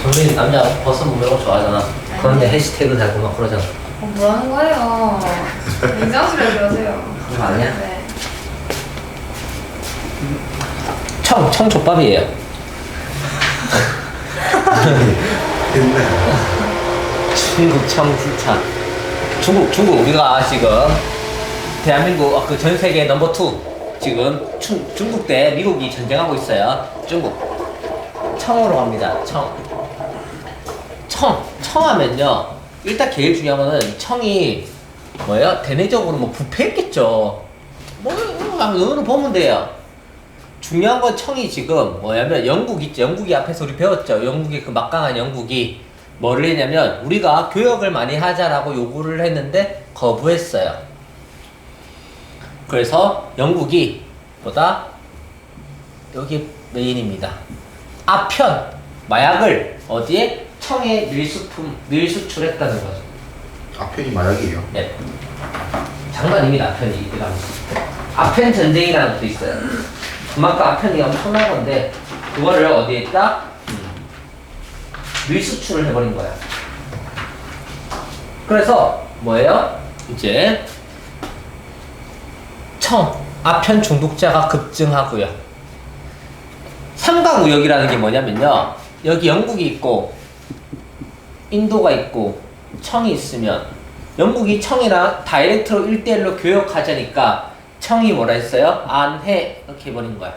정민이 남자 버섯 먹는 거 좋아하잖아. 그런데 해시태그 달고 막 그러잖아. 뭐 하는 거예요? 이상한 소리 하세요. 그거 아니야? 네. 청족밥이에요. 중국 청주차. 중국 우리가 지금 대한민국 그 전 세계 넘버 2 지금 중국 대 미국이 전쟁하고 있어요. 중국 청으로 갑니다. 청하면요. 일단 제일 중요한 거는 청이 뭐예요? 대내적으로 뭐 부패했겠죠. 눈으로 보면 돼요. 중요한 건 청이 지금 뭐냐면 영국 있죠. 영국이 앞에서 우리 배웠죠. 영국이 그 막강한 영국이 뭐를 했냐면 우리가 교역을 많이 하자라고 요구를 했는데 거부했어요. 그래서 영국이 보다 여기 메인입니다. 아편 마약을 어디에 청에 밀수출했다는 거죠. 아편이 마약이에요? 네. 장관입니다. 아편이 이때 당시. 아편 전쟁이라는 것도 있어요. 그만큼 아편이 엄청난 건데 그거를 어디에 있다? 밀수출을 해버린 거야. 그래서 뭐예요? 이제 아편 중독자가 급증하고요. 삼각무역이라는 게 뭐냐면요. 여기 영국이 있고 인도가 있고 청이 있으면 영국이 청이랑 다이렉트로 1대1로 교역하자니까 청이 뭐라 했어요? 안 해. 이렇게 해버린 거야.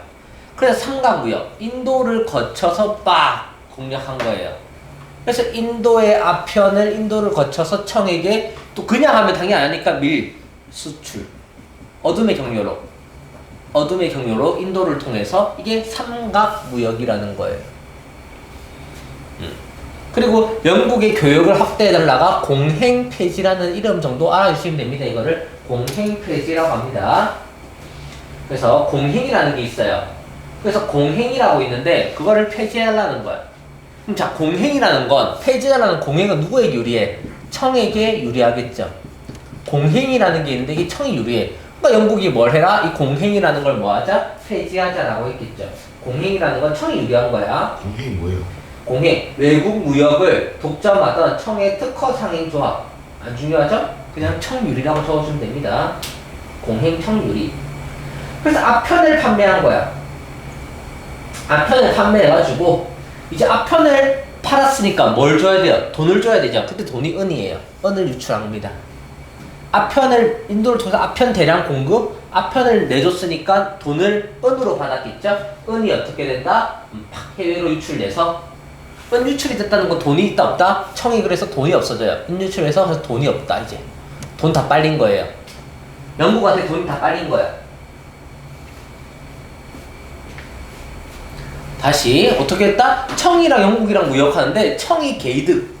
그래서 삼각무역. 인도를 거쳐서 빡 공략한 거예요. 그래서 인도의 아편을 인도를 거쳐서 청에게 또 그냥 하면 당연히 안 하니까 밀수출. 어둠의 경로로 인도를 통해서 이게 삼각무역이라는 거예요. 그리고 영국의 교역을 확대해달라가 공행폐지라는 이름 정도 알아주시면 됩니다. 이거를 공행폐지라고 합니다. 그래서 공행이라는 게 있어요. 그래서 공행이라고 있는데 그거를 폐지해달라는 거야. 그럼 자, 공행이라는 건 폐지해달라는 공행은 누구에게 유리해? 청에게 유리하겠죠. 공행이라는 게 있는데 이게 청이 유리해. 그러니까 영국이 뭘 해라? 이 공행이라는 걸 뭐 하자? 폐지하자라고 했겠죠. 공행이라는 건 청이 유리한 거야. 공행이 뭐예요? 공행, 외국 무역을 독점하던 청의 특허 상행 조합. 안 중요하죠? 그냥 청유리라고 적어주면 됩니다. 공행 청유리. 그래서 아편을 판매한 거야. 아편을 판매해가지고 이제 아편을 팔았으니까 뭘 줘야 돼요? 돈을 줘야 되죠. 그때 돈이 은이에요. 은을 유출한 겁니다. 아편을 인도를 통해서 아편 대량 공급, 아편을 내줬으니까 돈을 은으로 받았겠죠. 은이 어떻게 된다? 해외로 유출돼서 은 유출이 됐다는 건 돈이 있다 없다? 청이 그래서 돈이 없어져요. 은 유출해서 그래서 돈이 없다. 이제 돈 다 빨린 거예요. 영국한테 돈이 다 빨린 거야. 다시 어떻게 했다? 청이랑 영국이랑 무역하는데 청이 개이득.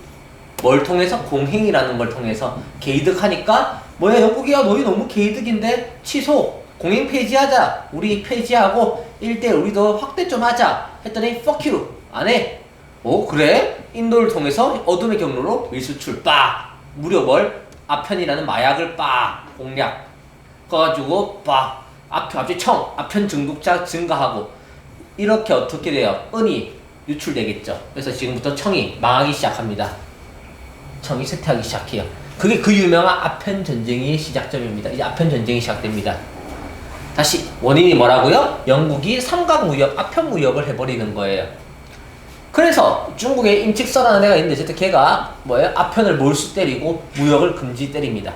뭘 통해서? 공행이라는 걸 통해서 개이득하니까 뭐야 영국이야 너희 너무 개이득인데 취소 공행 폐지하자. 우리 폐지하고 1대1 우리도 확대 좀 하자 했더니 fuck you 안해. 오 그래? 인도를 통해서 어둠의 경로로 밀수출 빡 무려 뭘? 아편이라는 마약을 빡 공략 그래가지고 빡 갑자기 아편 중독자 증가하고 이렇게 어떻게 돼요? 은이 유출되겠죠. 그래서 지금부터 청이 망하기 시작합니다. 청이 쇠퇴하기 시작해요. 그게 그 유명한 아편 전쟁의 시작점입니다. 이제 아편 전쟁이 시작됩니다. 다시 원인이 뭐라고요? 영국이 삼각무역, 아편무역을 해버리는 거예요. 그래서 중국에 임칙서라는 애가 있는데 어쨌든 걔가 뭐예요? 아편을 몰수 때리고 무역을 금지 때립니다.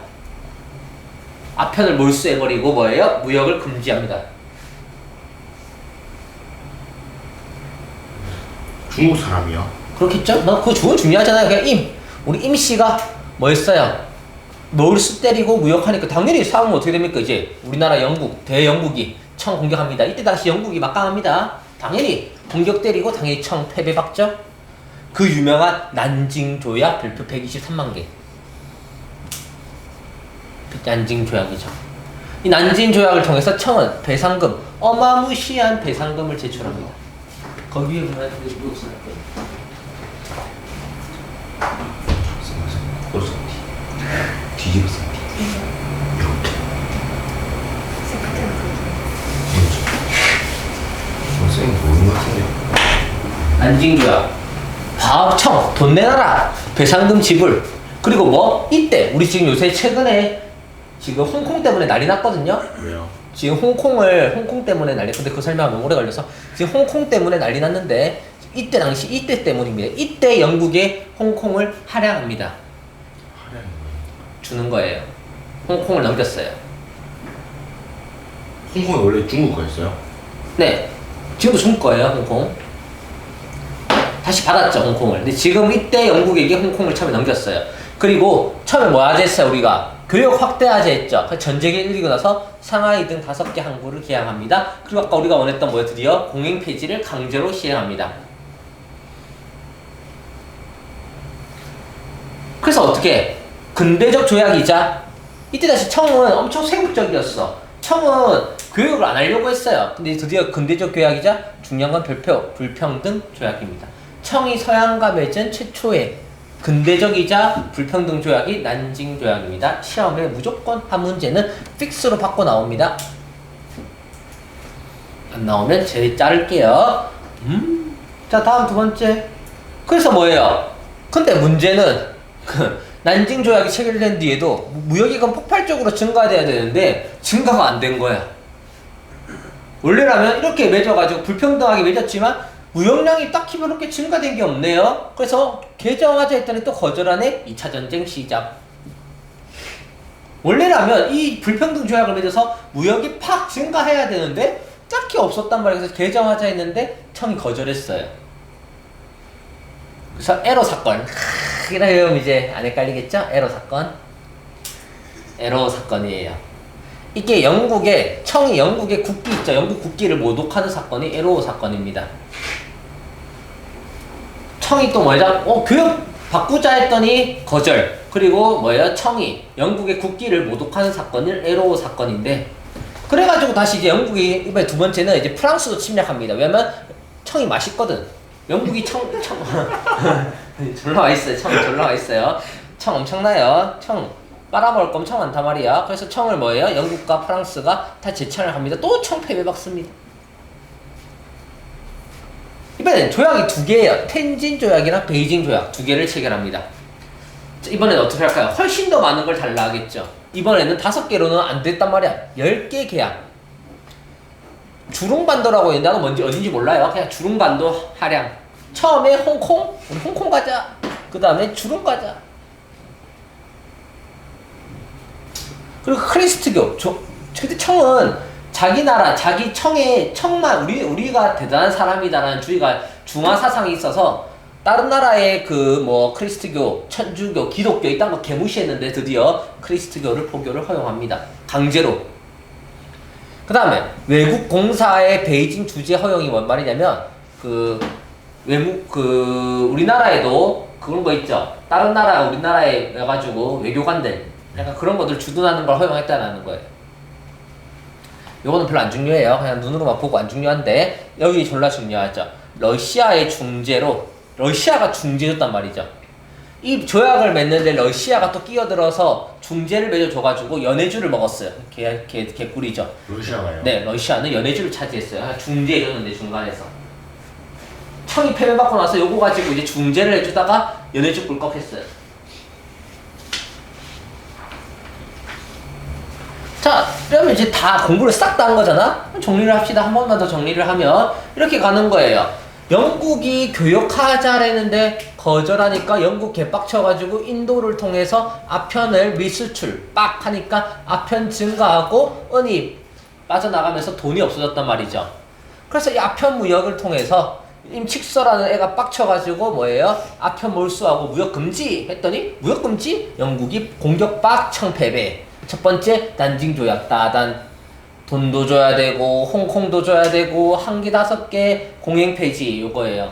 아편을 몰수해버리고 뭐예요? 무역을 금지합니다. 중국 사람이요? 그렇겠죠? 너 그거 좋은 중요하잖아요. 그냥 우리 임씨가 뭐 했어요? 몰수 때리고 무역하니까 당연히 상황은 어떻게 됩니까? 이제 우리나라 대영국이 청 공격합니다. 이때 당시 영국이 막강합니다. 당연히 공격 때리고 당연히 청 패배받죠. 그 유명한 난징 조약 별표 123만 개. 난징 조약이죠. 이 난징 조약을 통해서 청은 배상금, 어마무시한 배상금을 제출합니다. 거기에 보면 무슨 뒤집었어. 이렇게. 선생님 모르는 것 같은데. 난징 조약. 과학청, 돈 내놔라, 배상금 지불. 그리고 뭐 이때 우리 지금 요새 최근에 지금 홍콩 때문에 난리 났거든요. 왜요? 지금 홍콩 때문에 난리. 근데 그 설명이 너무 오래 걸려서 지금 홍콩 때문에 난리 났는데 이때 당시 이때 때문입니다. 이때 영국이 홍콩을 할양합니다. 주는 거예요. 홍콩을 넘겼어요. 홍콩이 원래 중국 거였어요? 네, 지금도 중국 거예요, 홍콩. 다시 받았죠, 홍콩을. 근데 지금 이때 영국에게 홍콩을 처음에 넘겼어요. 그리고 처음에 뭐 하자 했어요, 우리가? 교육 확대하자 했죠. 전쟁이 일리고 나서 상하이 등 5개 항구를 개항합니다. 그리고 아까 우리가 원했던 뭐예요? 드디어 공행 폐지를 강제로 시행합니다. 그래서 어떻게? 근대적 조약이자 이때 다시 청은 엄청 세국적이었어. 청은 교육을 안 하려고 했어요. 근데 드디어 근대적 조약이자 중요한 건 불평등 조약입니다. 청이 서양과 맺은 최초의 근대적이자 불평등 조약이 난징 조약입니다. 시험에 무조건 한 문제는 픽스로 받고 나옵니다. 안 나오면 제 자를게요. 자, 다음 두 번째. 그래서 뭐예요? 근데 문제는 난징 조약이 체결된 뒤에도 무역이익은 폭발적으로 증가돼야 되는데 증가가 안 된 거야. 원래라면 이렇게 맺어가지고 불평등하게 맺었지만 무역량이 딱히 그렇게 증가된 게 없네요. 그래서 개정하자 했더니 또 거절하네. 2차 전쟁 시작. 원래라면 이 불평등 조약을 맺어서 무역이 팍 증가해야 되는데 딱히 없었단 말이에요. 그래서 개정하자 했는데 청이 거절했어요. 그래서 에러 사건. 이러면 이제 안 헷갈리겠죠? 에러 사건. 에러 사건이에요. 이게 청이 영국의 국기 있죠? 영국 국기를 모독하는 사건이 에러 사건입니다. 청이 또 뭐냐? 교육 바꾸자 했더니 거절. 그리고 뭐예요? 청이 영국의 국기를 모독하는 사건을 에러 사건인데, 그래가지고 다시 이제 영국이 이번에 두 번째는 이제 프랑스도 침략합니다. 왜냐면 청이 맛있거든. 영국이 청 졸라 맛있어요. 청이 졸라 맛있어요. 청 엄청나요. 청 빨아먹을 거면 청 많단 말이야. 그래서 청을 뭐예요? 영국과 프랑스가 다 제창을 합니다. 또 청 패배받습니다. 이번엔 조약이 두 개예요. 텐진 조약이랑 베이징 조약 두 개를 체결합니다. 자, 이번엔 어떻게 할까요? 훨씬 더 많은 걸 달라 하겠죠. 이번에는 5개로는 안 됐단 말이야. 10개 계약. 주룽반도라고 했는데 나도 뭔지 어딘지 몰라요. 그냥 주룽반도 할양. 처음에 홍콩? 우리 홍콩 가자. 그 다음에 주룽 가자. 그리고 크리스트교. 근데 청은 자기 나라, 자기 청만 우리가 대단한 사람이다라는 주의가 중화 사상이 있어서 다른 나라의 크리스트교, 천주교, 기독교 이딴 거 개무시했는데 드디어 크리스트교를 포교를 허용합니다. 강제로. 그 다음에 외국 공사의 베이징 주재 허용이 뭔 말이냐면 우리나라에도 그런 거 있죠. 다른 나라 우리나라에 와가지고 외교관들 약간 그런 것들 주둔하는 걸 허용했다는 거예요. 요거는 별로 안 중요해요. 그냥 눈으로만 보고 안 중요한데 여기 졸라 중요하죠. 러시아의 중재로 러시아가 중재줬단 말이죠. 이 조약을 맺는데 러시아가 또 끼어들어서 중재를 맺어줘가지고 연해주를 먹었어요. 개꿀이죠. 러시아가요? 네, 러시아는 연해주를 차지했어요. 중재해줬는데 중간에서. 청이 패배받고 나서 요거 가지고 이제 중재를 해주다가 연해주 꿀꺽했어요. 자, 그러면 이제 다 공부를 싹 다 한 거잖아? 정리를 합시다. 한 번만 더 정리를 하면 이렇게 가는 거예요. 영국이 교역하자랬는데 거절하니까 영국 개빡쳐가지고 인도를 통해서 아편을 밀수출 빡 하니까 아편 증가하고 은이 빠져나가면서 돈이 없어졌단 말이죠. 그래서 이 아편 무역을 통해서 임칙서라는 애가 빡쳐가지고 뭐예요? 아편 몰수하고 무역 금지 했더니 무역 금지? 영국이 공격 빡청 패배. 첫 번째 난징 조약 따단. 돈도 줘야 되고 홍콩도 줘야 되고 항기 5개 공행 폐지 요거예요.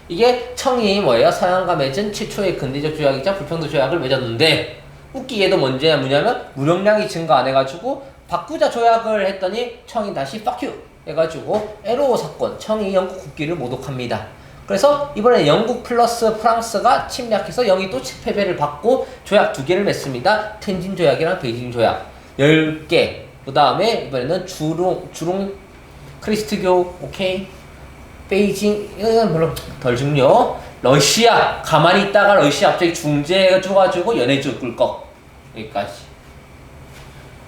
이게 청이 뭐예요? 서양과 맺은 최초의 근대적 조약이자 불평등 조약을 맺었는데 웃기게도 뭐냐면 무역량이 증가 안 해가지고 바꾸자 조약을 했더니 청이 다시 fuck you 해가지고 에러 사건 청이 영국 국기를 모독합니다. 그래서 이번에 영국 플러스 프랑스가 침략해서 영이 또 패배를 받고 조약 2개를 맺습니다. 텐진 조약이랑 베이징 조약 10개. 그 다음에 이번에는 주룽 크리스트교 오케이 베이징 이건 별로 덜 중요. 러시아 가만히 있다가 러시아 갑자기 중재해 줘가지고 연해주 꿀꺽.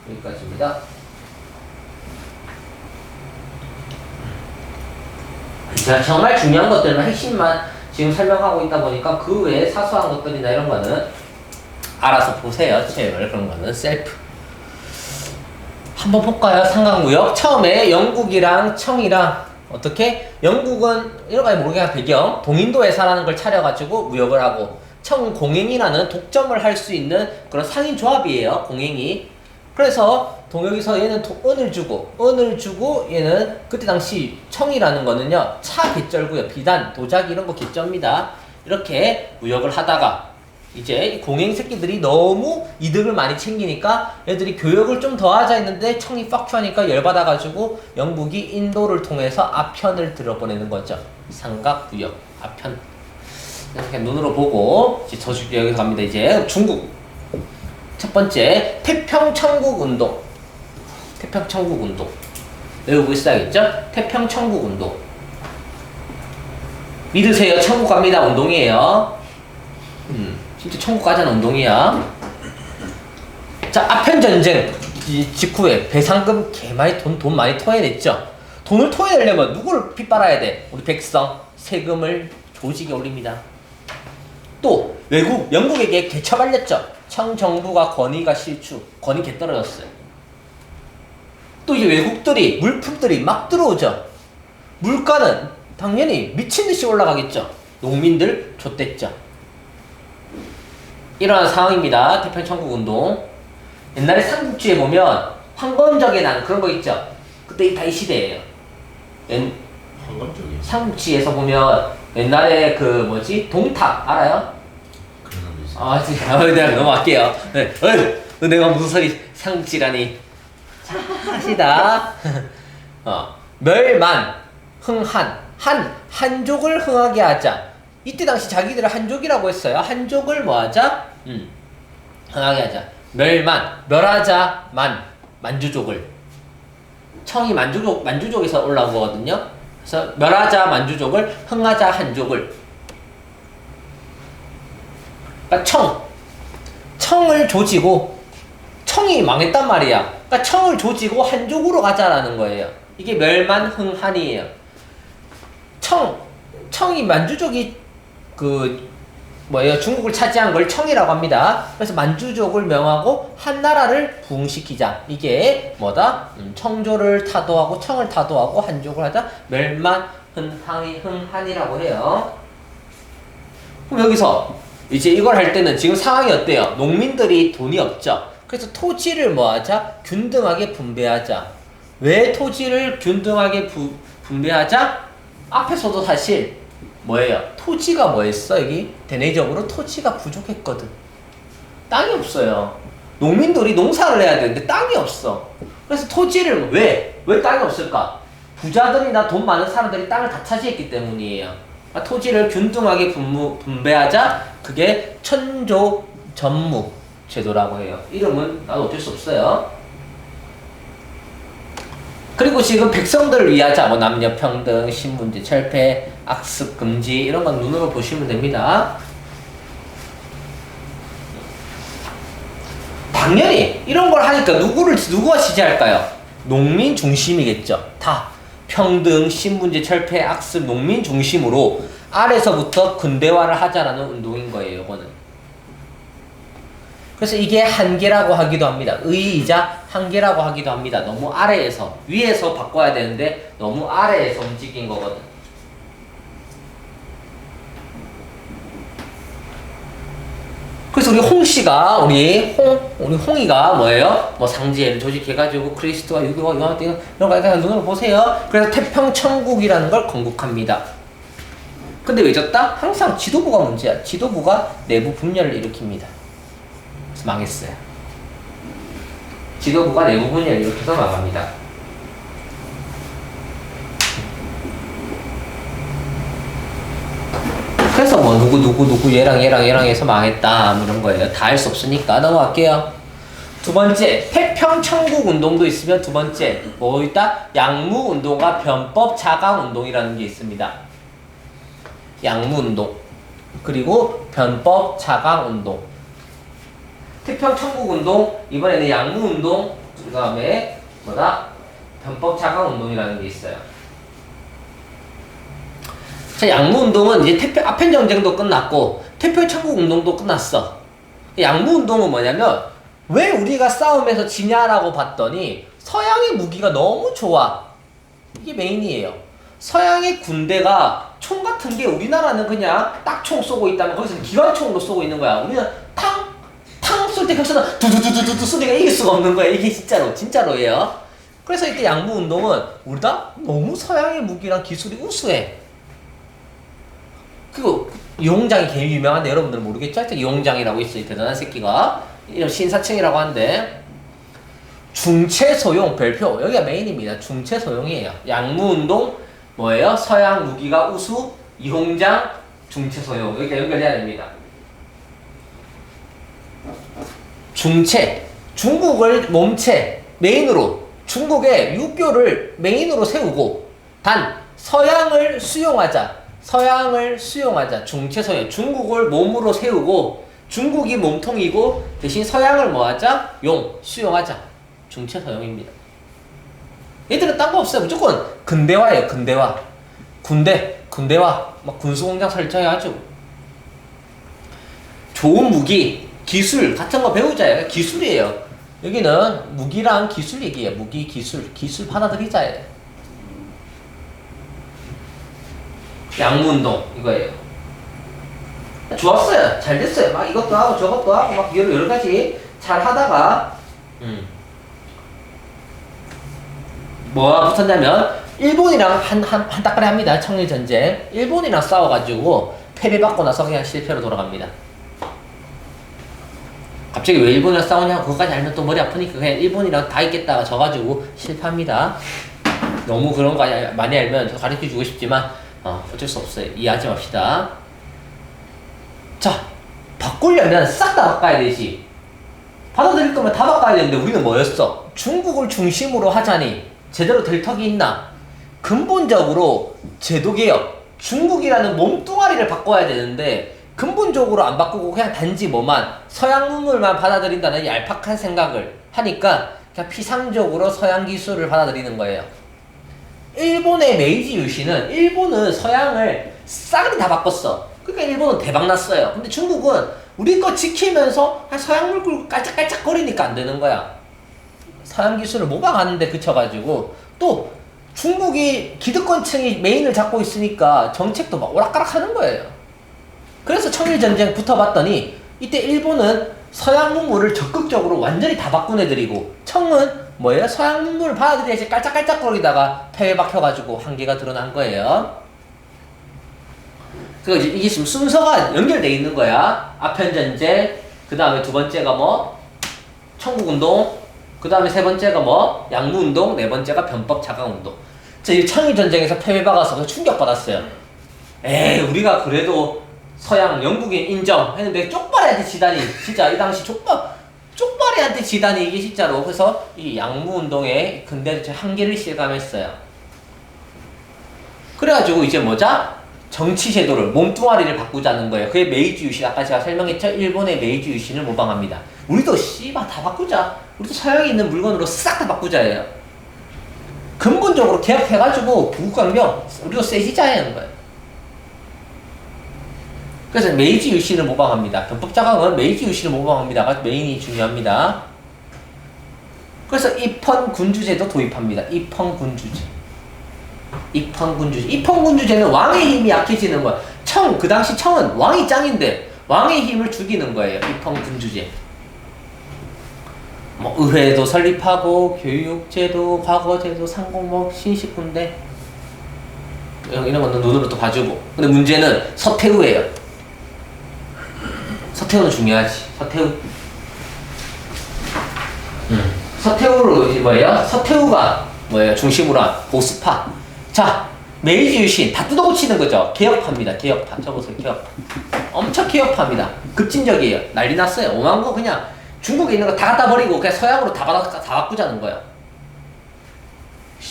여기까지입니다. 자, 정말 중요한 것들만 핵심만 지금 설명하고 있다 보니까 그 외에 사소한 것들이나 이런 거는 알아서 보세요. 체열 그런 거는 셀프. 한번 볼까요? 상관구역. 처음에 영국이랑 청이랑 어떻게? 영국은 이런 거 모르겠는 배경 동인도 회사라는 걸 차려가지고 무역을 하고, 청공행이라는 독점을 할 수 있는 그런 상인 조합이에요. 공행이. 그래서 여기서 얘는 은을 주고 얘는 그때 당시 청이라는 거는요 차 개쩔고요, 비단, 도자기 이런 거 개쩝니다. 이렇게 무역을 하다가 이제 이 공행 새끼들이 너무 이득을 많이 챙기니까 얘들이 교역을 좀 더 하자 했는데 청이 fak추하니까 열받아가지고 영국이 인도를 통해서 아편을 들어보내는 거죠. 삼각구역 아편. 이렇게 눈으로 보고 이제 저축 여기서 갑니다. 이제 중국 첫 번째 태평천국운동. 태평천국운동 외우고 있어야겠죠? 태평천국운동 믿으세요. 천국 갑니다. 운동이에요. 진짜 천국 가자는 운동이야. 자, 아편전쟁 직후에 배상금 개많이 돈 많이 토해냈죠. 돈을 토해내려면 누구를 핏빨아야 돼? 우리 백성 세금을 조직에 올립니다. 또 외국 영국에게 개처발렸죠. 청정부가 권위 개 떨어졌어요. 또 이제 외국들이 물품들이 막 들어오죠. 물가는 당연히 미친듯이 올라가겠죠. 농민들 좆됐죠. 이러한 상황입니다. 태평천국운동. 옛날에 삼국지에 보면 황건적에 난 그런 거 있죠. 그때 다 이 시대예요. 황건적이요? 삼국지에서 보면 옛날에 그 뭐지? 동탁 알아요? 그런 거 있어요. 진짜 내가 넘어갈게요. 네. 내가 무슨 소리 삼국지라니. 자, 합시다. 멸만, 흥한, 한족을 흥하게 하자. 이때 당시 자기들을 한족이라고 했어요. 한족을 뭐하자? 흥하게 하자. 멸하자, 만주족을. 청이 만주족에서 올라온 거거든요. 그래서 멸하자 만주족을, 흥하자 한족을. 그러니까 청을 조지고, 청이 망했단 말이야. 그러니까 청을 조지고 한족으로 가자라는 거예요. 이게 멸만흥한이에요. 청이 만주족이 중국을 차지한 걸 청이라고 합니다. 그래서 만주족을 명하고 한나라를 부흥시키자. 이게 뭐다? 청조를 타도하고 청을 타도하고 한족을 하자. 멸만흥한이라고 해요. 그럼 여기서 이제 이걸 할 때는 지금 상황이 어때요? 농민들이 돈이 없죠. 그래서 토지를 뭐하자? 균등하게 분배하자. 왜 토지를 균등하게 분배하자? 앞에서도 사실 뭐예요? 토지가 뭐였어? 여기 대내적으로 토지가 부족했거든. 땅이 없어요. 농민들이 농사를 해야 되는데 땅이 없어. 그래서 토지를 왜 땅이 없을까? 부자들이나 돈 많은 사람들이 땅을 다 차지했기 때문이에요. 그러니까 토지를 균등하게 분배하자. 그게 천조전무 제도라고 해요. 이름은 나도 어쩔 수 없어요. 그리고 지금 백성들을 위하자. 남녀 평등, 신문제 철폐, 악습 금지 이런 건 눈으로 보시면 됩니다. 당연히 이런 걸 하니까 누구가 지지할까요? 농민 중심이겠죠. 다 평등, 신문제 철폐, 악습, 농민 중심으로 아래서부터 근대화를 하자라는 운동인 거예요. 이거는. 그래서 이게 한계라고 하기도 합니다. 의의이자 한계라고 하기도 합니다. 너무 아래에서, 위에서 바꿔야 되는데 너무 아래에서 움직인 거거든. 그래서 우리 우리 홍이가 뭐예요? 상제를 조직해가지고 크리스트와 유교와 요한때 이런 거 눈으로 보세요. 그래서 태평천국이라는 걸 건국합니다. 근데 왜 졌다? 항상 지도부가 문제야. 지도부가 내부 분열을 일으킵니다. 그래서 망했어요. 지도부가 내부 분열을 일으켜서 망합니다. 그래서 누구 얘랑 해서 망했다 이런 거예요. 다 할 수 없으니까 넘어갈게요. 두 번째, 태평천국 운동도 있으면 두 번째 뭐 있다? 양무 운동과 변법 자강 운동이라는 게 있습니다. 양무 운동. 그리고 변법 차강운동. 태평 천국운동, 이번에는 양무운동, 그 다음에 뭐다? 변법 차강운동이라는 게 있어요. 자, 양무운동은 이제 아편전쟁도 끝났고 태평 천국운동도 끝났어. 양무운동은 뭐냐면 왜 우리가 싸움에서 지냐라고 봤더니 서양의 무기가 너무 좋아. 이게 메인이에요. 서양의 군대가 총 같은 게 우리나라는 그냥 딱 총 쏘고 있다면 거기서는 기관총으로 쏘고 있는 거야. 우리는 탕 쏠 때 거기서는 두두두두두 쏘니까 이길 수가 없는 거야. 이게 진짜로예요. 그래서 이때 양무운동은 우리가 너무 서양의 무기랑 기술이 우수해. 그리고 이용장이 제일 유명한데 여러분들은 모르겠죠? 하여튼 이용장이라고 있어요. 대단한 새끼가. 이름 신사층이라고 하는데 중체소용 별표. 여기가 메인입니다. 중체소용이에요. 양무운동 뭐예요? 서양 무기가 우수, 이용장, 중체소용. 여기가 연결해야 됩니다. 중체. 중국을 몸체 메인으로 중국의 유교를 메인으로 세우고 단 서양을 수용하자. 중체소용. 중국을 몸으로 세우고 중국이 몸통이고 대신 서양을 뭐하자? 수용하자. 중체소용입니다. 얘들은 딴 거 없어요. 무조건 근대화예요. 근대화. 군대화. 막 군수공장 설정해가지고 좋은 무기, 기술 같은 거 배우자예요. 기술이에요. 여기는 무기랑 기술 얘기예요. 무기, 기술 받아들이자예요. 양무운동 이거예요. 좋았어요. 잘 됐어요. 막 이것도 하고 저것도 하고 막 여러 가지 잘 하다가 뭐가 붙었냐면 일본이랑 한따까리 합니다. 청일전쟁. 일본이랑 싸워가지고 패배받고 나서 그냥 실패로 돌아갑니다. 갑자기 왜 일본이랑 싸우냐 그거까지 알면 또 머리 아프니까 그냥 일본이랑 다 있겠다가 져가지고 실패합니다. 너무 그런 거 많이 알면 가르쳐주고 싶지만 어쩔 수 없어요. 이해하지 맙시다. 자, 바꾸려면 싹 다 바꿔야 되지. 받아들일 거면 다 바꿔야 되는데 우리는 뭐였어? 중국을 중심으로 하자니 제대로 될 턱이 있나? 근본적으로 제도개혁, 중국이라는 몸뚱아리를 바꿔야 되는데 근본적으로 안 바꾸고 그냥 단지 뭐만 서양 문물만 받아들인다는 얄팍한 생각을 하니까 그냥 피상적으로 서양 기술을 받아들이는 거예요. 일본의 메이지 유신은 일본은 서양을 싸그리 다 바꿨어. 그러니까 일본은 대박 났어요. 근데 중국은 우리 거 지키면서 서양 물고 깔짝깔짝거리니까 안 되는 거야. 서양 기술을 모방하는데 그쳐가지고 또 중국이 기득권층이 메인을 잡고 있으니까 정책도 막 오락가락 하는 거예요. 그래서 청일전쟁 붙어봤더니 이때 일본은 서양 문물을 적극적으로 완전히 다 바꾼 애들이고 청은 뭐예요? 서양 문물을 받아들여야지 깔짝깔짝거리다가 패에 박혀가지고 한계가 드러난 거예요. 그래서 이게 지금 순서가 연결돼 있는 거야. 아편전쟁, 그 다음에 두 번째가 뭐? 청국운동, 그 다음에 세 번째가 뭐? 양무운동, 네 번째가 변법 차강운동. 자, 이 청일전쟁에서 패배받아서 충격받았어요. 에이, 우리가 그래도 서양 영국인 인정했는데 쪽발이한테 지다니. 진짜 이 당시 쪽발이한테 지다니 이게 진짜로. 그래서 이 양무운동의 근대 한계를 실감했어요. 그래가지고 이제 뭐자? 정치 제도를, 몸뚱아리를 바꾸자는 거예요. 그게 메이지 유신, 아까 제가 설명했죠? 일본의 메이지 유신을 모방합니다. 우리도 씨발 다 바꾸자. 우리도 서양에 있는 물건으로 싹 다 바꾸자예요. 근본적으로 개혁해가지고 부국강병 우리도 세지자야하는 거예요. 그래서 메이지 유신을 모방합니다. 변법자강은 메이지 유신을 모방합니다가 메인이 중요합니다. 그래서 입헌군주제도 도입합니다. 입헌군주제는 왕의 힘이 약해지는 거야. 그 당시 청은 왕이 짱인데 왕의 힘을 죽이는 거예요. 입헌군주제. 뭐 의회도 설립하고 교육제도, 과거제도, 상공법, 신식군대 이런 거는 눈으로 또 봐주고. 근데 문제는 서태후예요. 서태후는 중요하지. 서태후로 뭐예요? 서태후가 뭐예요? 중심으로 한 보수파. 자, 메이지 유신 다 뜯어고치는 거죠. 개혁파입니다. 개혁파. 저보세요. 개혁파. 엄청 개혁파입니다. 급진적이에요. 난리 났어요. 오만 거 그냥 중국에 있는 거 다 갖다 버리고 그냥 서양으로 다 바꾸자는 거예요.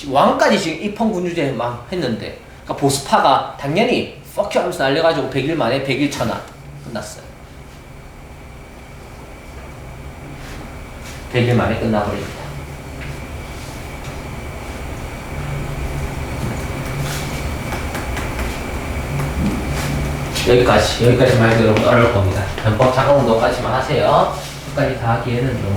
왕까지 지금 입헌군주제 막 했는데, 그러니까 보수파가 당연히 퍽큐 하면서 날려가지고 100일 만에 100일 천하 끝났어요. 100일 만에 끝나버립니다. 여기까지만 해도 여러분 어려울 겁니다. 변법 작업 운동까지만 하세요. 끝까지 다 하기에는 너무